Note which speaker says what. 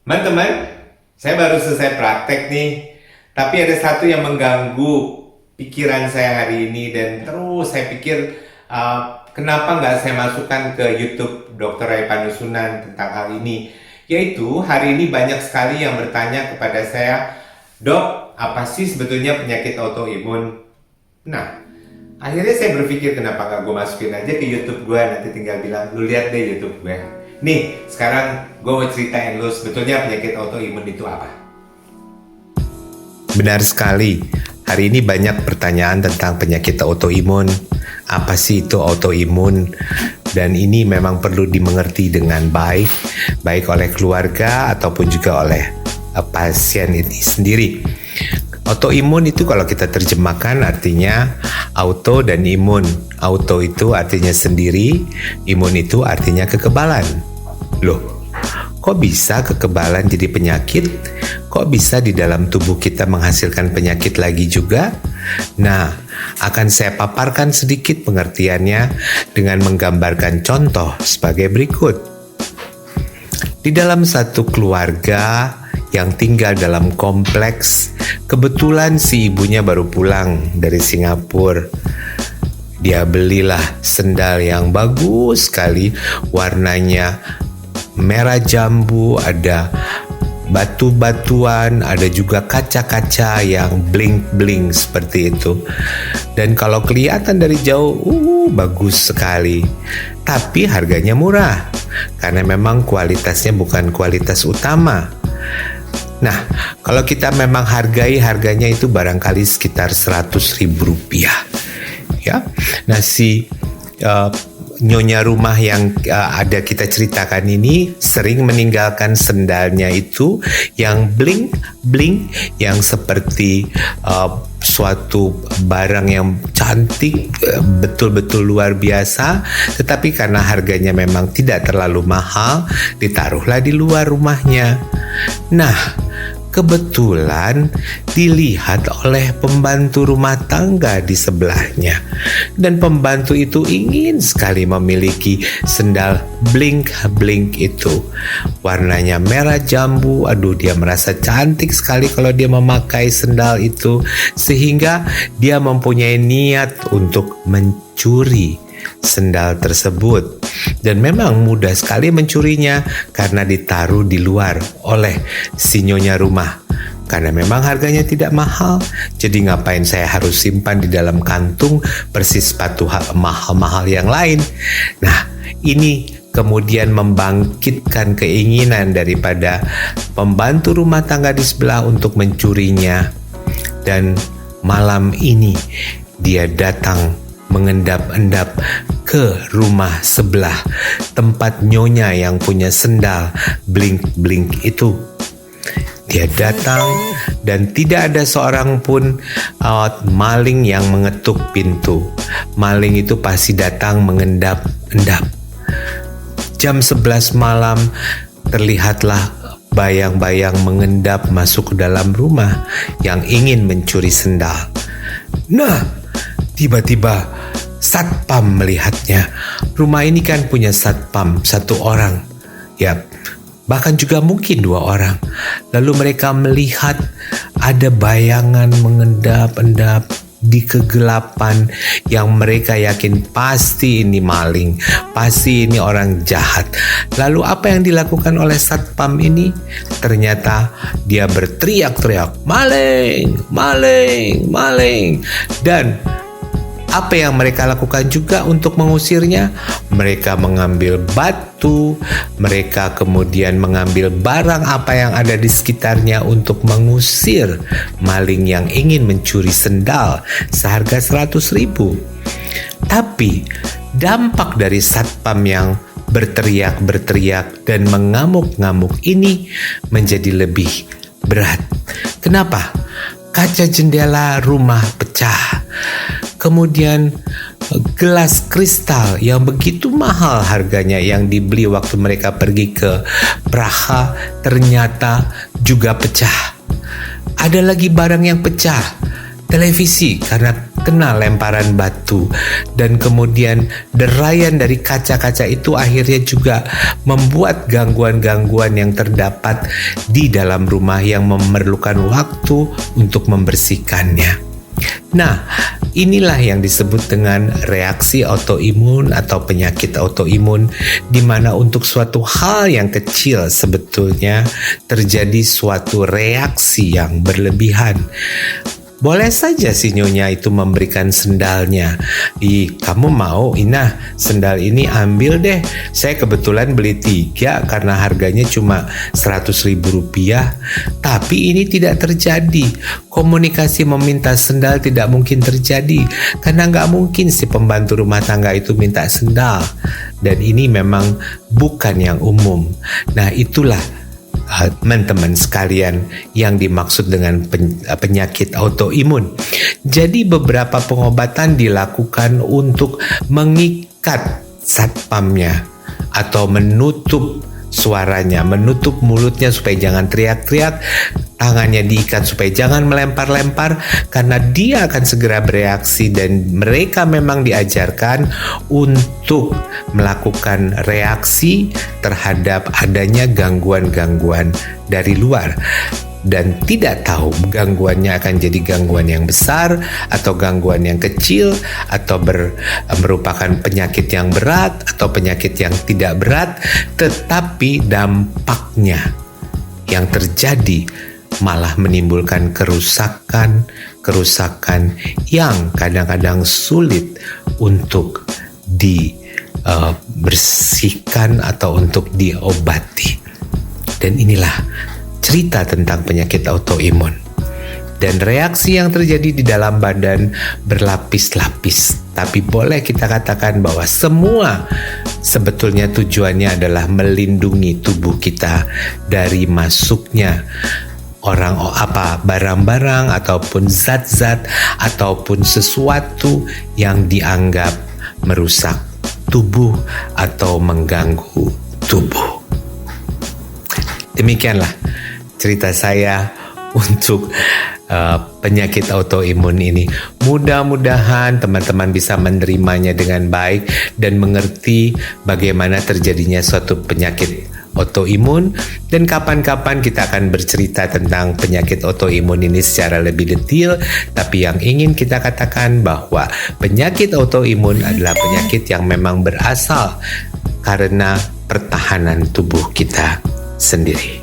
Speaker 1: Teman-teman, saya baru selesai praktek nih, tapi ada satu yang mengganggu pikiran saya hari ini dan terus saya pikir kenapa nggak saya masukkan ke YouTube Dr. Ray Panusunan tentang hal ini. Yaitu hari ini banyak sekali yang bertanya kepada saya, Dok, apa sih sebetulnya penyakit autoimun? Nah, akhirnya saya berpikir kenapa nggak gue masukin aja ke YouTube gue, nanti tinggal bilang, lu lihat deh YouTube gue. Nih, sekarang gue mau ceritain lu sebetulnya penyakit autoimun itu apa. Benar sekali, hari ini banyak pertanyaan tentang penyakit autoimun. Apa sih itu autoimun? Dan ini memang perlu dimengerti dengan baik, baik oleh keluarga ataupun juga oleh pasien ini sendiri. Autoimun itu kalau kita terjemahkan artinya auto dan imun. Auto itu artinya sendiri, imun itu artinya kekebalan. Loh, kok bisa kekebalan jadi penyakit? Kok bisa di dalam tubuh kita menghasilkan penyakit lagi juga? Nah, akan saya paparkan sedikit pengertiannya dengan menggambarkan contoh sebagai berikut. Di dalam satu keluarga yang tinggal dalam kompleks, kebetulan si ibunya baru pulang dari Singapura. Dia belilah sendal yang bagus sekali, warnanya merah jambu, ada batu-batuan, ada juga kaca-kaca yang bling-bling seperti itu. Dan kalau kelihatan dari jauh, bagus sekali. Tapi harganya murah, karena memang kualitasnya bukan kualitas utama. Nah, kalau kita memang harganya itu barangkali sekitar Rp100.000. Ya, nah nyonya rumah yang ada kita ceritakan ini sering meninggalkan sendalnya itu yang bling-bling, yang seperti suatu barang yang cantik, betul-betul luar biasa, tetapi karena harganya memang tidak terlalu mahal, ditaruhlah di luar rumahnya. Nah, kebetulan dilihat oleh pembantu rumah tangga di sebelahnya, dan pembantu itu ingin sekali memiliki sendal blink-blink itu. Warnanya merah jambu, aduh dia merasa cantik sekali kalau dia memakai sendal itu, sehingga dia mempunyai niat untuk mencuri sendal tersebut. Dan memang mudah sekali mencurinya karena ditaruh di luar oleh si nyonya rumah. Karena memang harganya tidak mahal, jadi ngapain saya harus simpan di dalam kantung persis sepatu mahal-mahal yang lain. Nah, ini kemudian membangkitkan keinginan daripada pembantu rumah tangga di sebelah untuk mencurinya. Dan malam ini dia datang mengendap-endap ke rumah sebelah, tempat nyonya yang punya sendal blink-blink itu. Dia datang dan tidak ada seorang pun maling yang mengetuk pintu. Maling itu pasti datang mengendap-endap. Jam 11 malam terlihatlah bayang-bayang mengendap masuk ke dalam rumah yang ingin mencuri sendal. Nah, tiba-tiba satpam melihatnya. Rumah ini kan punya satpam, satu orang, ya, bahkan juga mungkin 2 orang. Lalu mereka melihat ada bayangan mengendap-endap di kegelapan yang mereka yakin pasti ini maling, pasti ini orang jahat. Lalu apa yang dilakukan oleh satpam ini? Ternyata dia berteriak-teriak, maling, maling, maling. Dan apa yang mereka lakukan juga untuk mengusirnya? Mereka mengambil batu, mereka kemudian mengambil barang apa yang ada di sekitarnya untuk mengusir maling yang ingin mencuri sendal seharga Rp100.000. Tapi dampak dari satpam yang berteriak-berteriak dan mengamuk-ngamuk ini menjadi lebih berat. Kenapa? Kaca jendela rumah pecah. Kemudian gelas kristal yang begitu mahal harganya yang dibeli waktu mereka pergi ke Praha ternyata juga pecah. Ada lagi barang yang pecah, televisi, karena terkena lemparan batu, dan kemudian derayan dari kaca-kaca itu akhirnya juga membuat gangguan-gangguan yang terdapat di dalam rumah yang memerlukan waktu untuk membersihkannya. Nah, inilah yang disebut dengan reaksi autoimun atau penyakit autoimun, di mana untuk suatu hal yang kecil sebetulnya terjadi suatu reaksi yang berlebihan. Boleh saja si nyonya itu memberikan sendalnya. Kamu mau, Inah, sendal ini ambil deh. Saya kebetulan beli 3 karena harganya cuma 100.000 rupiah. Tapi ini tidak terjadi. Komunikasi meminta sendal tidak mungkin terjadi. Karena nggak mungkin si pembantu rumah tangga itu minta sendal. Dan ini memang bukan yang umum. Nah, itulah teman-teman sekalian yang dimaksud dengan penyakit autoimun. Jadi beberapa pengobatan dilakukan untuk mengikat satpamnya atau menutup suaranya, menutup mulutnya supaya jangan teriak-teriak, tangannya diikat supaya jangan melempar-lempar karena dia akan segera bereaksi, dan mereka memang diajarkan untuk melakukan reaksi terhadap adanya gangguan-gangguan dari luar. Dan tidak tahu gangguannya akan jadi gangguan yang besar atau gangguan yang kecil atau merupakan penyakit yang berat atau penyakit yang tidak berat, tetapi dampaknya yang terjadi malah menimbulkan kerusakan yang kadang-kadang sulit untuk dibersihkan atau untuk diobati. Dan inilah cerita tentang penyakit autoimun. Dan reaksi yang terjadi di dalam badan berlapis-lapis. Tapi boleh kita katakan bahwa semua sebetulnya tujuannya adalah melindungi tubuh kita dari masuknya barang-barang ataupun zat-zat ataupun sesuatu yang dianggap merusak tubuh atau mengganggu tubuh. Demikianlah cerita saya untuk penyakit autoimun ini. Mudah-mudahan teman-teman bisa menerimanya dengan baik dan mengerti bagaimana terjadinya suatu penyakit autoimun, dan kapan-kapan kita akan bercerita tentang penyakit autoimun ini secara lebih detail. Tapi yang ingin kita katakan bahwa penyakit autoimun adalah penyakit yang memang berasal karena pertahanan tubuh kita sendiri.